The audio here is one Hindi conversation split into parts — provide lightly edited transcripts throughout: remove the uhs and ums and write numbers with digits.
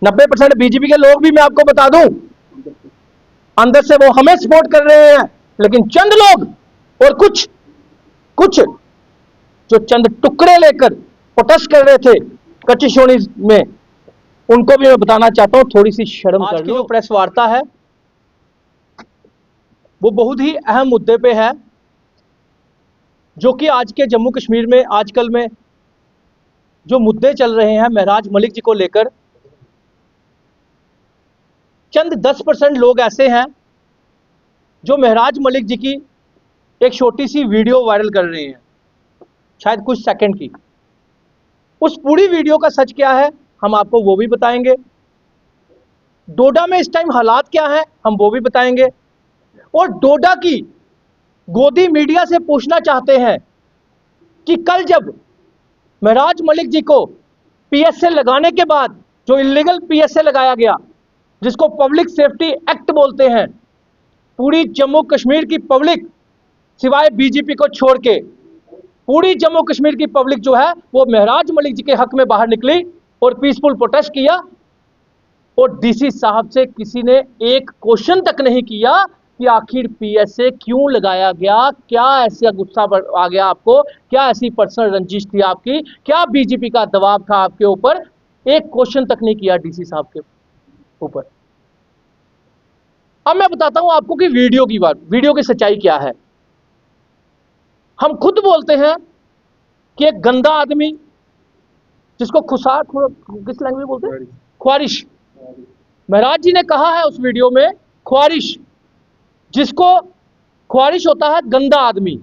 90% बीजेपी के लोग भी मैं आपको बता दूं अंदर से वो हमें सपोर्ट कर रहे हैं, लेकिन चंद लोग और कुछ जो चंद टुकड़े लेकर प्रोटेस्ट कर रहे थे कच्ची सोनी में, उनको भी मैं बताना चाहता हूं थोड़ी सी शर्म कर लो। आज की जो प्रेस वार्ता है वो बहुत ही अहम मुद्दे पे है, जो कि आज के जम्मू कश्मीर में आजकल में जो मुद्दे चल रहे हैं महराज मलिक जी को लेकर। चंद 10% लोग ऐसे हैं जो महराज मलिक जी की एक छोटी सी वीडियो वायरल कर रहे हैं, शायद कुछ सेकंड की। उस पूरी वीडियो का सच क्या है हम आपको वो भी बताएंगे। डोडा में इस टाइम हालात क्या हैं हम वो भी बताएंगे। और डोडा की गोदी मीडिया से पूछना चाहते हैं कि कल जब महराज मलिक जी को पीएसए लगाने के बाद, जो इलीगल पीएसए लगाया गया जिसको पब्लिक सेफ्टी एक्ट बोलते हैं, पूरी जम्मू कश्मीर की पब्लिक सिवाय बीजेपी को छोड़ के पूरी जम्मू कश्मीर की पब्लिक जो है वो महराज मलिक जी के हक में बाहर निकली और पीसफुल प्रोटेस्ट किया। और डीसी साहब से किसी ने एक क्वेश्चन तक नहीं किया कि आखिर पीएसए क्यों लगाया गया, क्या ऐसा गुस्सा आ गया आपको, क्या ऐसी पर्सनल रंजिश थी आपकी, क्या बीजेपी का दबाव था आपके ऊपर। एक क्वेश्चन तक नहीं किया डीसी साहब के ऊपर। अब मैं बताता हूं आपको कि वीडियो की सच्चाई क्या है। हम खुद बोलते हैं कि एक गंदा आदमी जिसको किस लैंग्वेज बोलते हैं, ख्वारिश। महराज जी ने कहा है उस वीडियो में ख्वारिश, जिसको ख्वारिश होता है गंदा आदमी,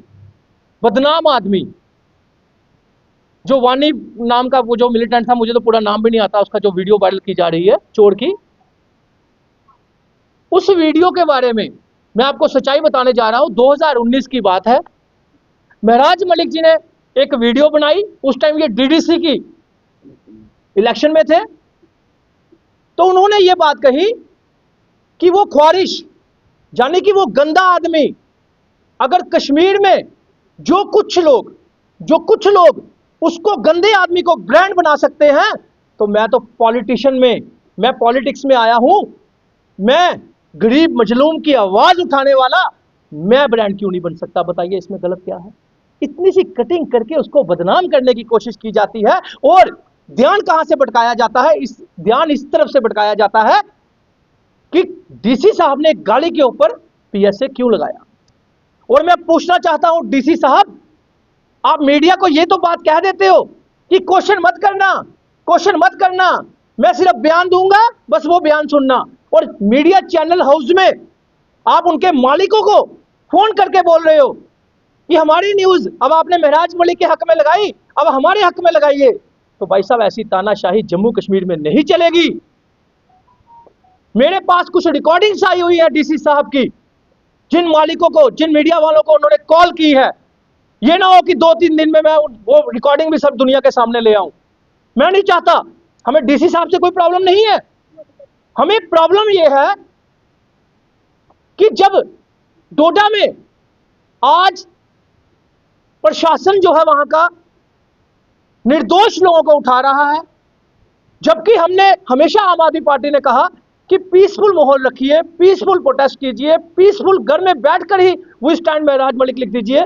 बदनाम आदमी। जो वानी नाम का वो जो मिलिटेंट था, मुझे तो पूरा नाम भी नहीं आता उसका, जो वीडियो वायरल की जा रही है चोर की, उस वीडियो के बारे में मैं आपको सच्चाई बताने जा रहा हूं। 2019 की बात है। महराज मलिक जी ने एक वीडियो बनाई, उस टाइम ये डीडीसी की इलेक्शन में थे, तो उन्होंने ये बात कही कि वो ख्वारिश यानी कि वो गंदा आदमी, अगर कश्मीर में जो कुछ लोग उसको गंदे आदमी को ब्रांड बना सकते हैं, तो मैं तो मैं पॉलिटिक्स में आया हूं, मैं गरीब मजलूम की आवाज उठाने वाला, मैं ब्रांड क्यों नहीं बन सकता? बताइए इसमें गलत क्या है? इतनी सी कटिंग करके उसको बदनाम करने की कोशिश की जाती है। और ध्यान कहां से भटकाया जाता है? ध्यान इस तरफ से भटकाया जाता है कि डीसी साहब ने गाड़ी के ऊपर पीएसए क्यों लगाया। और मैं पूछना चाहता हूं डीसी साहब, आप मीडिया को यह तो बात कह देते हो कि क्वेश्चन मत करना, मैं सिर्फ बयान दूंगा, बस वो बयान सुनना। और मीडिया चैनल हाउस में आप उनके मालिकों को फोन करके बोल रहे हो कि हमारी न्यूज अब आपने महराज मलिक के हक में लगाई, अब हमारे हक में लगाइए। तो भाई साहब, ऐसी तानाशाही जम्मू कश्मीर में नहीं चलेगी। मेरे पास कुछ रिकॉर्डिंग्स आई हुई है डीसी साहब की, जिन मालिकों को, जिन मीडिया वालों को उन्होंने कॉल की है। ये ना हो कि 2-3 दिन में मैं वो रिकॉर्डिंग भी सब दुनिया के सामने ले आऊं। मैं नहीं चाहता। हमें डीसी साहब से कोई प्रॉब्लम नहीं है। हमें प्रॉब्लम यह है कि जब डोडा में आज प्रशासन जो है वहां का निर्दोष लोगों को उठा रहा है, जबकि हमने हमेशा आम आदमी पार्टी ने कहा कि पीसफुल माहौल रखिए, पीसफुल प्रोटेस्ट कीजिए, पीसफुल घर में बैठकर ही वो स्टैंड महराज मलिक लिख दीजिए।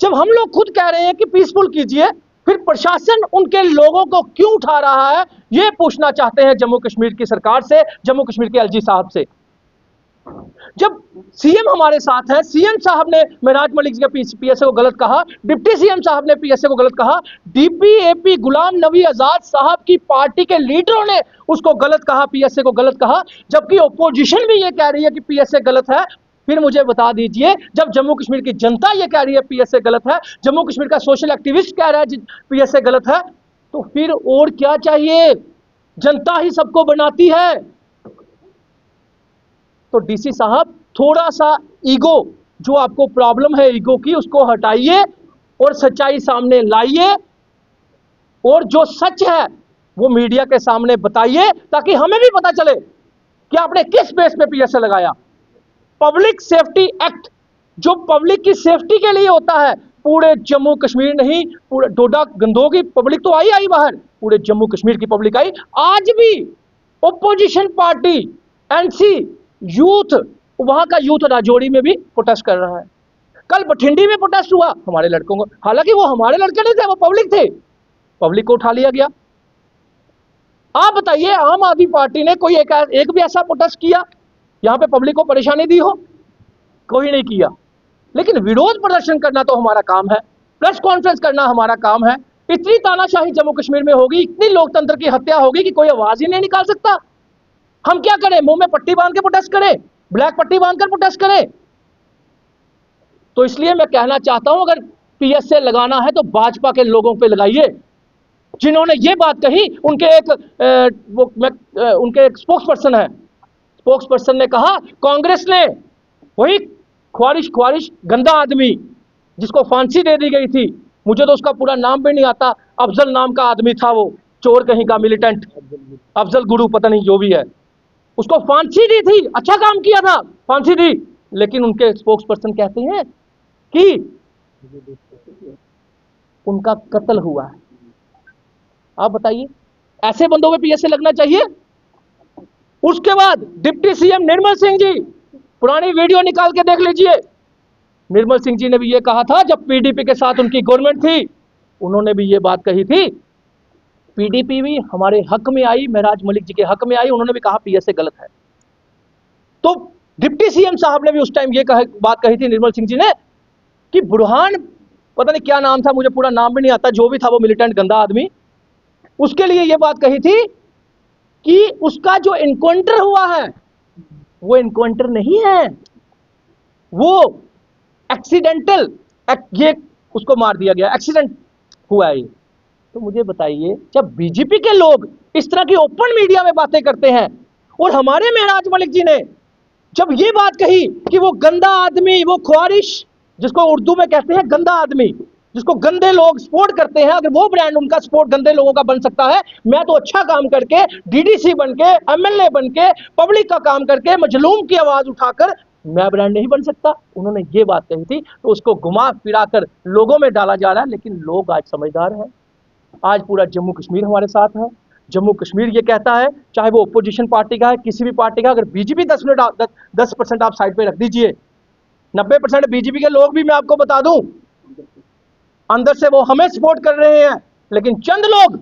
जब हम लोग खुद कह रहे हैं कि पीसफुल कीजिए, फिर प्रशासन उनके लोगों को क्यों उठा रहा है, यह पूछना चाहते हैं जम्मू कश्मीर की सरकार से, जम्मू कश्मीर के एलजी साहब से। जब सीएम हमारे साथ हैं, सीएम साहब ने महराज मलिक जी के पीएसए को गलत कहा, डिप्टी सीएम साहब ने पीएसए को गलत कहा, डीपीएपी गुलाम नबी आजाद साहब की पार्टी के लीडरों ने उसको गलत कहा, पीएसए को गलत कहा, जबकि ओपोजिशन भी ये कह रही है कि पीएसए गलत है। फिर मुझे बता दीजिए, जब जम्मू कश्मीर की जनता ये कह रही है पीएसए गलत है, जम्मू कश्मीर का सोशल एक्टिविस्ट कह रहा है पीएसए गलत है, तो फिर और क्या चाहिए? जनता ही सबको बनाती है। तो डीसी साहब, थोड़ा सा ईगो, जो आपको प्रॉब्लम है ईगो की, उसको हटाइए और सच्चाई सामने लाइए, और जो सच है वो मीडिया के सामने बताइए, ताकि हमें भी पता चले कि आपने किस बेस पे पीएसए लगाया। पब्लिक सेफ्टी एक्ट जो पब्लिक की सेफ्टी के लिए होता है, पूरे जम्मू कश्मीर नहीं, पूरे डोडा गंदोह की पब्लिक तो आई बाहर, पूरे जम्मू कश्मीर की पब्लिक आई। आज भी ओपोजिशन पार्टी एनसी यूथ, वहां का यूथ राजौरी में भी प्रोटेस्ट कर रहा है। कल बठिंडी में प्रोटेस्ट हुआ हमारे लड़कों को, हालांकि वो हमारे लड़के नहीं थे, वो पब्लिक थे, पब्लिक को उठा लिया गया। आप बताइए आम आदमी पार्टी ने कोई एक भी ऐसा प्रोटेस्ट किया यहां पे पब्लिक को परेशानी दी हो? कोई नहीं किया। लेकिन विरोध प्रदर्शन करना तो हमारा काम है, प्रेस कॉन्फ्रेंस करना हमारा काम है। इतनी तानाशाही जम्मू कश्मीर में होगी, इतनी लोकतंत्र की हत्या होगी कि कोई आवाज ही नहीं निकाल सकता। हम क्या करें? मुंह में पट्टी बांध के प्रोटेस्ट करें, ब्लैक पट्टी बांधकर प्रोटेस्ट करें? तो इसलिए मैं कहना चाहता हूं, अगर पीएसए लगाना है तो भाजपा के लोगों पे लगाइए। जिन्होंने ये बात कही, उनके एक स्पोक्स पर्सन है, स्पोक्स पर्सन ने कहा कांग्रेस ने वही ख्वारिश गंदा आदमी जिसको फांसी दे दी गई थी, मुझे तो उसका पूरा नाम भी नहीं आता, अफजल नाम का आदमी था, वो चोर कहीं का मिलिटेंट, अफजल गुरु पता नहीं जो भी है, उसको फांसी दी थी। अच्छा काम किया था, फांसी दी। लेकिन उनके स्पोक्स पर्सन कहते हैं कि उनका कत्ल हुआ है। आप बताइए, ऐसे बंदों पे पीएसए लगना चाहिए? उसके बाद डिप्टी सीएम निर्मल सिंह जी, पुरानी वीडियो निकाल के देख लीजिए, निर्मल सिंह जी ने भी ये कहा था जब पीडीपी के साथ उनकी गवर्नमेंट थी, उन्होंने भी ये बात कही थी, पीडीपी भी हमारे हक में आई, महराज मलिक जी के हक में आई, उन्होंने भी कहा पीएसए गलत है। तो डिप्टी सीएम साहब ने भी उस टाइम ये बात कही थी, निर्मल सिंह जी ने, कि बुरहान, पता नहीं क्या नाम था, मुझे पूरा नाम भी नहीं आता, जो भी था वो मिलिटेंट गंदा आदमी, उसके लिए ये बात कही थी कि उसका जो एनकाउंटर हुआ है वो एनकाउंटर नहीं है, वो एक्सीडेंटल, ये उसको मार दिया गया, एक्सीडेंट हुआ है ये। तो मुझे बताइए, जब बीजेपी के लोग इस तरह की ओपन मीडिया में बातें करते हैं, और हमारे महराज मलिक जी ने जब ये बात कही कि वो गंदा आदमी, वो ख्वारिश, जिसको उर्दू में कहते हैं गंदा आदमी, जिसको गंदे लोग सपोर्ट करते हैं, अगर वो ब्रांड उनका सपोर्ट गंदे लोगों का बन सकता है, मैं तो अच्छा काम करके, डीडीसी बन के, एमएलए बन के, पब्लिक का काम करके, मजलूम की आवाज उठाकर मैं ब्रांड नहीं बन सकता? उन्होंने ये बात कही थी, तो उसको घुमा फिरा कर लोगों में डाला जा रहा है। लेकिन लोग आज समझदार हैं, आज पूरा जम्मू कश्मीर हमारे साथ है। जम्मू कश्मीर ये कहता है, चाहे वो ओपोजिशन पार्टी का है, किसी भी पार्टी का, अगर बीजेपी 10% आप साइड पे रख दीजिए, 90% बीजेपी के लोग भी मैं आपको बता दूं अंदर से वो हमें सपोर्ट कर रहे हैं। लेकिन चंद लोग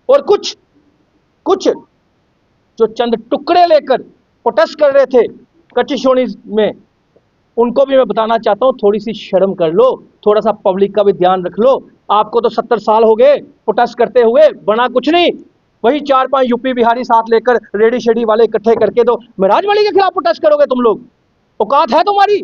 और कुछ जो चंद टुकड़े लेकर प्रोटेस्ट कर रहे थे कचिशोनी में, उनको भी मैं बताना चाहता हूं, थोड़ी सी शर्म कर लो, थोड़ा सा पब्लिक का भी ध्यान रख लो। आपको तो 70 साल हो गए प्रोटेस्ट करते हुए, बना कुछ नहीं, वही 4-5 यूपी बिहारी साथ लेकर रेडी शेडी वाले इकट्ठे करके तो महराज मलिक के खिलाफ प्रोटेस्ट करोगे तुम लोग? औकात है तुम्हारी?